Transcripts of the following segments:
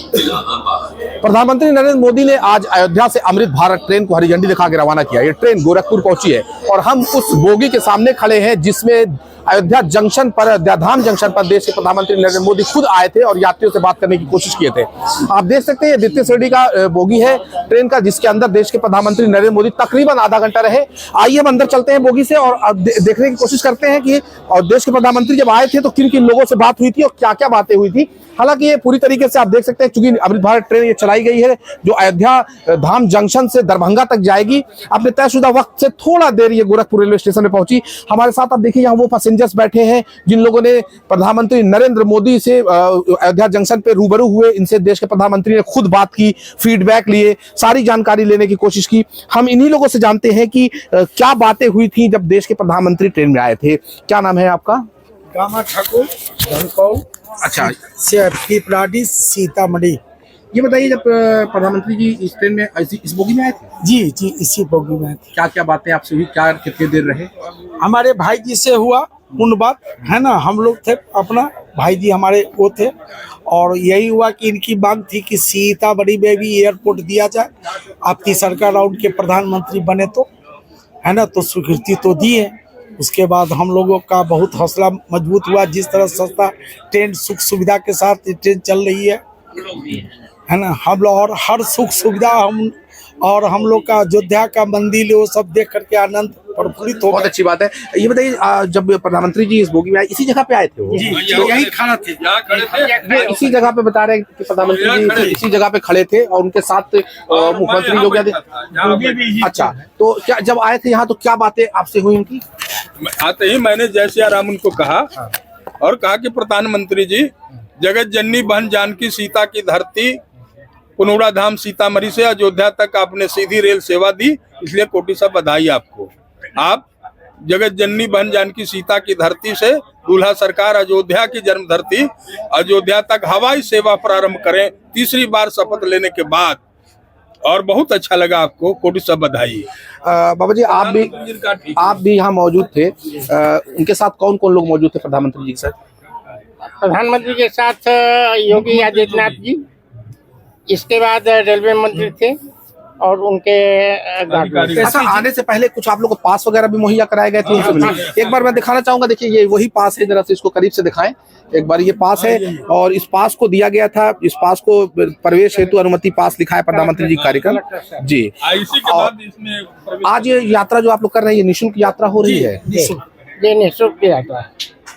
प्रधानमंत्री नरेंद्र मोदी ने आज अयोध्या से अमृत भारत ट्रेन को हरी झंडी दिखा के रवाना किया। ये ट्रेन गोरखपुर पहुंची है और हम उस बोगी के सामने खड़े हैं जिसमें अयोध्या जंक्शन पर, अयोध्या धाम जंक्शन पर देश के प्रधानमंत्री नरेंद्र मोदी खुद आए थे और यात्रियों से बात करने की कोशिश किए थे। आप देख सकते हैं ये द्वितीय श्रेणी का बोगी है ट्रेन का, जिसके अंदर देश के प्रधानमंत्री नरेंद्र मोदी तकरीबन आधा घंटा रहे। आइए हम अंदर चलते हैं बोगी से और देखने की कोशिश करते हैं कि और देश के प्रधानमंत्री जब आए थे तो किन किन लोगों से बात हुई थी और क्या क्या बातें हुई थी। हालांकि ये पूरी तरीके से आप देख सकते हैं, चूंकि अमृत भारत ट्रेन ये चलाई गई है जो अयोध्या धाम जंक्शन से दरभंगा तक जाएगी, अपने तयशुदा वक्त से थोड़ा देर ये गोरखपुर रेलवे स्टेशन में पहुंची। हमारे साथ आप देखिए यहाँ वो पैसेंजर्स बैठे हैं जिन लोगों ने प्रधानमंत्री नरेंद्र मोदी से अयोध्या जंक्शन पे रूबरू हुए, इनसे देश के प्रधानमंत्री ने खुद बात की, फीडबैक लिए, सारी जानकारी लेने की कोशिश की। हम इन्हीं लोगों से जानते हैं कि क्या बातें हुई थी जब देश के प्रधानमंत्री ट्रेन में आए थे। क्या नाम है आपका? गामा ठाकुर, धनकौल। अच्छा, पिपराडी, सीतामढ़ी। ये बताइए जब प्रधानमंत्री जी इस ट्रेन में इस बोगी में आए थे? जी जी, इसी बोगी में थे। क्या क्या बातें आपसे हुई, क्या कितनी देर रहे? हमारे भाई जी से हुआ पूर्ण बात है ना, हम लोग थे अपना, भाई जी हमारे वो थे और यही हुआ कि इनकी मांग थी कि सीतामढ़ी में भी एयरपोर्ट दिया जाए। आप तीसरा राउंड के प्रधानमंत्री बने तो है ना, तो स्वीकृति तो दी है। उसके बाद हम लोगों का बहुत हौसला मजबूत हुआ। जिस तरह सस्ता ट्रेन सुख सुविधा के साथ ट्रेन चल रही है ना, हम लोग और हर सुख सुविधा हम लोग का अयोध्या का मंदिर वो सब देख करके आनंद प्रफुल्लित हो। बहुत अच्छी बात है। ये बताइए जब प्रधानमंत्री जी इस बोगी में आए, इसी जगह पे आए थे वो? जी, तो यही खड़ा थे, इसी जगह पे बता रहे हैं कि प्रधानमंत्री जी इसी जगह पे खड़े थे और उनके साथ मुख्यमंत्री योगी। अच्छा, तो क्या जब आए थे यहाँ तो क्या बातें आपसे हुई उनकी? आते ही मैंने जय सिया राम उनको कहा और कहा कि प्रधानमंत्री जी, जगत जननी बहन जानकी सीता की धरती पुनौरा धाम सीतामढ़ी से अयोध्या तक आपने सीधी रेल सेवा दी, इसलिए कोटि सा बधाई आपको। आप जगत जननी बहन जानकी सीता की धरती से दूल्हा सरकार अयोध्या की जन्म धरती अयोध्या तक हवाई सेवा प्रारंभ करें तीसरी बार शपथ लेने के बाद, और बहुत अच्छा लगा आपको, कोटि सा बधाई। बाबा जी आप भी यहाँ मौजूद थे, उनके साथ कौन कौन लोग मौजूद थे प्रधानमंत्री जी के साथ? प्रधानमंत्री के साथ योगी आदित्यनाथ जी, इसके बाद रेलवे मंत्री थे और उनके ऐसा आने से पहले कुछ आप लोग को पास वगैरह भी मुहैया कराए गए थे उनसे मिले? एक बार मैं दिखाना चाहूंगा, देखिए ये वही पास है, जरा से इसको करीब से दिखाएं एक बार। ये पास है और इस पास को दिया गया था, इस पास को प्रवेश हेतु अनुमति पास लिखा है प्रधानमंत्री जी कार्यक्रम जी। आज ये यात्रा जो आप लोग कर रहे हैं, ये निःशुल्क यात्रा हो रही है? ये निःशुल्क यात्रा।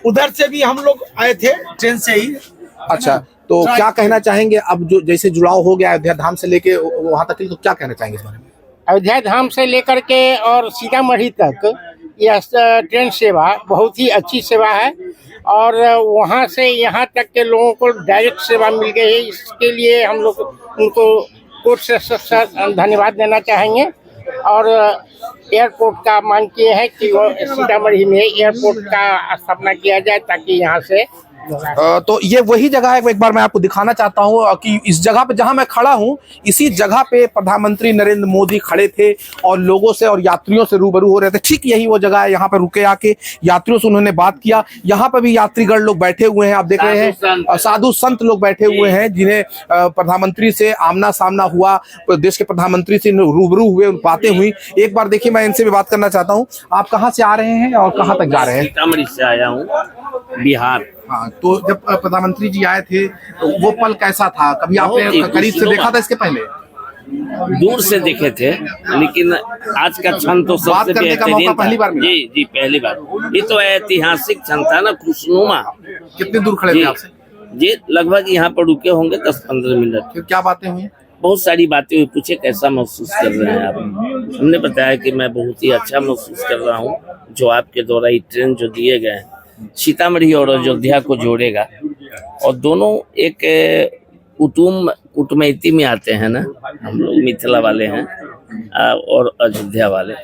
उधर से भी हम लोग आए थे ट्रेन से ही। अच्छा, तो क्या कहना चाहेंगे अब जो जैसे जुड़ाव हो गया अयोध्या धाम से लेके वहां तक, तो क्या कहना चाहेंगे इस बारे में? अयोध्या धाम से लेकर के और सीतामढ़ी तक यह ट्रेन सेवा बहुत ही अच्छी सेवा है और वहां से यहाँ तक के लोगों को डायरेक्ट सेवा मिल गई है। इसके लिए हम लोग उनको कोर्ट से धन्यवाद देना चाहेंगे और एयरपोर्ट का मांग किए हैं कि वो सीतामढ़ी में एयरपोर्ट का स्थापना किया जाए ताकि यहाँ से तो ये वही जगह है, एक बार मैं आपको दिखाना चाहता हूँ कि इस जगह पे जहां मैं खड़ा हूँ, इसी जगह पे प्रधानमंत्री नरेंद्र मोदी खड़े थे और लोगों से और यात्रियों से रूबरू हो रहे थे। ठीक यही वो जगह है, यहाँ पे रुके आके यात्रियों से उन्होंने बात किया। यहाँ पे भी यात्रीगण लोग बैठे हुए हैं, आप देख रहे हैं साधु संत लोग बैठे हुए हैं जिन्हें प्रधानमंत्री से आमना सामना हुआ, देश के प्रधानमंत्री से रूबरू हुए, बातें हुई। एक बार देखिए, मैं इनसे भी बात करना चाहता हूँ। आप कहाँ से आ रहे हैं और कहाँ तक जा रहे हैं? सीतामढ़ी से आया हूँ, बिहार। हाँ, तो जब प्रधानमंत्री जी आए थे तो वो पल कैसा था? कभी आपने करीब से देखा था इसके पहले? दूर से देखे थे, लेकिन आज का क्षण तो सबसे बेहतरीन था। पहली बार मिला? जी जी, पहली बार। ये तो ऐतिहासिक क्षण था ना, खुशनुमा। कितने दूर खड़े थे आपसे? जी, लगभग यहाँ पर रुके होंगे 10-15 मिनट। फिर क्या बातें हुई? बहुत सारी बातें हुई। पूछे कैसा महसूस कर रहे हैं आप? हमने बताया कि मैं बहुत ही अच्छा महसूस कर रहा हूँ। जो आपके द्वारा ये ट्रेन जो दिए गए हैं सीतामढ़ी और अयोध्या को जोड़ेगा, और दोनों एक कुटुमैती में आते हैं ना, हम लोग मिथिला वाले हैं और अयोध्या वाले।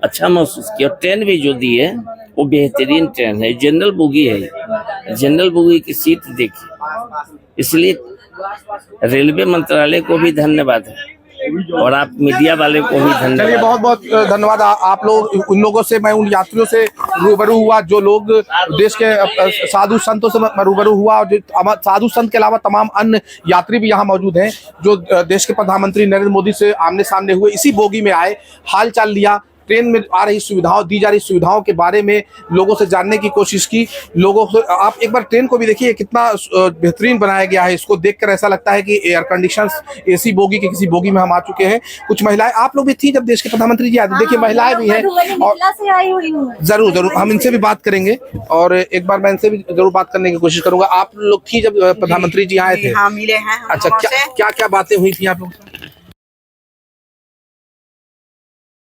अच्छा महसूस किया। ट्रेन भी जो दी है वो बेहतरीन ट्रेन है, जनरल बोगी है। जनरल बोगी की सीट देखिए, इसलिए रेलवे मंत्रालय को भी धन्यवाद है। और आप मीडिया वाले को भी चलिए धन्यवाद। बहुत बहुत धन्यवाद। आप लोग उन लोगों से, मैं उन यात्रियों से रूबरू हुआ जो लोग देश के साधु संतों से मैं रूबरू हुआ, और जो साधु संत के अलावा तमाम अन्य यात्री भी यहाँ मौजूद हैं जो देश के प्रधानमंत्री नरेंद्र मोदी से आमने सामने हुए, इसी बोगी में आए, हाल चाल लिया, ट्रेन में आ रही सुविधाओं, दी जा रही सुविधाओं के बारे में लोगों से जानने की कोशिश की। लोगों से आप एक बार ट्रेन को भी देखिए, कितना बेहतरीन बनाया गया है। इसको देखकर ऐसा लगता है कि एयर कंडीशन एसी बोगी के किसी बोगी में हम आ चुके हैं। कुछ महिलाएं, आप लोग भी थी जब देश के प्रधानमंत्री जी आए, देखिए महिलाएं भी हैं, और जरूर जरूर हम इनसे भी बात करेंगे, और एक बार मैं इनसे भी जरूर बात करने की कोशिश करूंगा। आप लोग थी जब प्रधानमंत्री जी आए थे? हाँ, मिले हैं। अच्छा, क्या क्या बातें हुई थी आप लोग?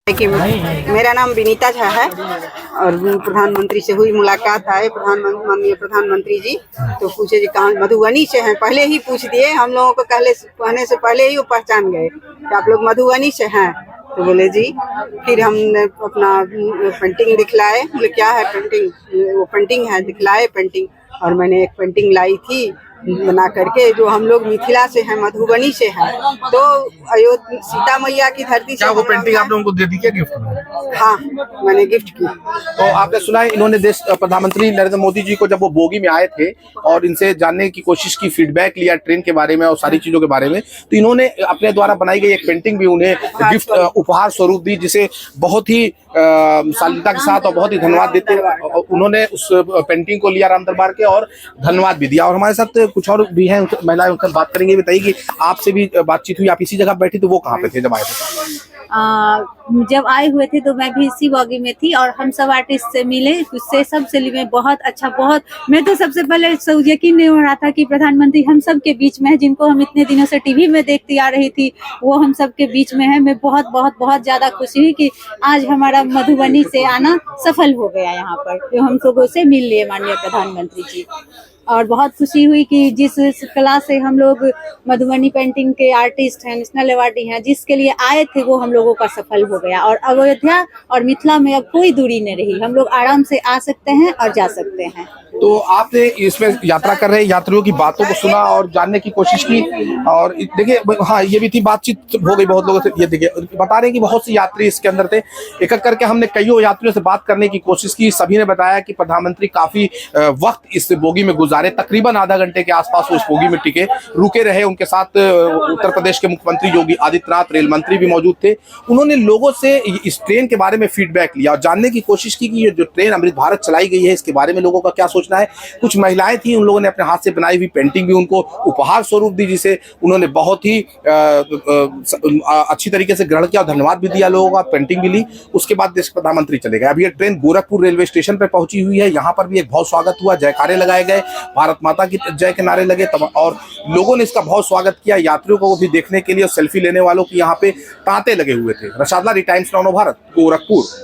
कि मेरा नाम विनीता झा है और प्रधानमंत्री से हुई मुलाकात। आए माननीय प्रधानमंत्री जी, तो पूछे जी कहाँ, मधुबनी से हैं। पहले ही पूछ दिए, हम लोगों को कहने से पहले ही वो पहचान गए कि आप लोग मधुबनी से हैं। तो बोले जी, फिर हमने अपना पेंटिंग दिखलाए। बोले क्या है पेंटिंग? वो पेंटिंग है, दिखलाए पेंटिंग। और मैंने एक पेंटिंग लाई थी बना करके, जो हम लोग मिथिला से हैं, मधुबनी से हैं, तो अयोध्या सीता मैया की धरती से। क्या वो पेंटिंग आप लोगों को दे दी क्या गिफ्ट में? हाँ, मैंने गिफ्ट की। तो आपने सुना है, इन्होंने देश प्रधानमंत्री नरेंद्र मोदी जी को जब वो बोगी में आए थे और इनसे जानने की कोशिश की, फीडबैक लिया ट्रेन के बारे में और सारी चीजों के बारे में, तो इन्होंने अपने द्वारा बनाई गई एक पेंटिंग भी उन्हें गिफ्ट उपहार स्वरूप दी, जिसे बहुत ही शालीनता के साथ और बहुत ही धन्यवाद देते हुए उन्होंने उस पेंटिंग को लिया राम दरबार के, और धन्यवाद भी दिया। और हमारे साथ कुछ और भी हैं महिलाएं, उनसे बात करेंगे। बताइए कि आपसे भी बातचीत हुई, आप इसी जगह बैठी, तो वो कहाँ पे थे जब आए थे? जब आए हुए थे तो मैं भी इसी बॉगी में थी, और हम सब आर्टिस्ट से मिले, उससे सबसे लिए बहुत अच्छा, बहुत, मैं तो सबसे पहले यकीन नहीं हो रहा था कि प्रधानमंत्री हम सब के बीच में है, जिनको हम इतने दिनों से टीवी में देखती आ रही थी, वो हम सब के बीच में है। मैं बहुत बहुत बहुत ज्यादा खुशी हुई कि आज हमारा मधुबनी से आना सफल हो गया यहाँ पर, जो हम लोगों से मिल लिए माननीय प्रधानमंत्री जी। और बहुत खुशी हुई कि जिस कला से हम लोग मधुबनी पेंटिंग के आर्टिस्ट हैं, नेशनल अवार्डी हैं, जिसके लिए आए थे, वो हम लोगों का सफल हो गया। और अयोध्या और मिथिला में अब कोई दूरी नहीं रही, हम लोग आराम से आ सकते हैं और जा सकते हैं। तो आपने इसमें यात्रा कर रहे यात्रियों की बातों को सुना और जानने की कोशिश की, और देखिए हाँ, ये भी थी, बातचीत हो गई बहुत लोगों से। ये देखिए बता रहे हैं कि बहुत से यात्री इसके अंदर थे। एक एक करके हमने कईयों यात्रियों से बात करने की कोशिश की, सभी ने बताया कि प्रधानमंत्री काफी वक्त इस बोगी में गुजारे, तकरीबन आधा घंटे के आसपास वो इस बोगी में टिके, रुके रहे। उनके साथ उत्तर प्रदेश के मुख्यमंत्री योगी आदित्यनाथ, रेल मंत्री भी मौजूद थे। उन्होंने लोगों से इस ट्रेन के बारे में फीडबैक लिया और जानने की कोशिश की कि ये जो ट्रेन अमृत भारत चलाई गई है, इसके बारे में लोगों का क्या सोचना है। कुछ महिलाएं थी, उन लोगों ने अपने हाथ से बनाई हुई पेंटिंग भी उनको उपहार स्वरूप दी, जिसे उन्होंने बहुत ही अच्छी तरीके से ग्रहण किया और धन्यवाद भी दिया लोगों का, पेंटिंग भी ली। उसके बाद देश के प्रधानमंत्री चले गए। अभी ये ट्रेन गोरखपुर रेलवे स्टेशन पर पहुंची हुई है। यहाँ पर भी एक बहुत स्वागत हुआ, जयकारे लगाए गए, भारत माता की जय के नारे लगे, और लोगों ने इसका बहुत स्वागत किया। यात्रियों को भी देखने के लिए और सेल्फी लेने वालों की यहाँ पे तांते लगे हुए थे। रशाद लारी, टाइम्स नाउ भारत, गोरखपुर।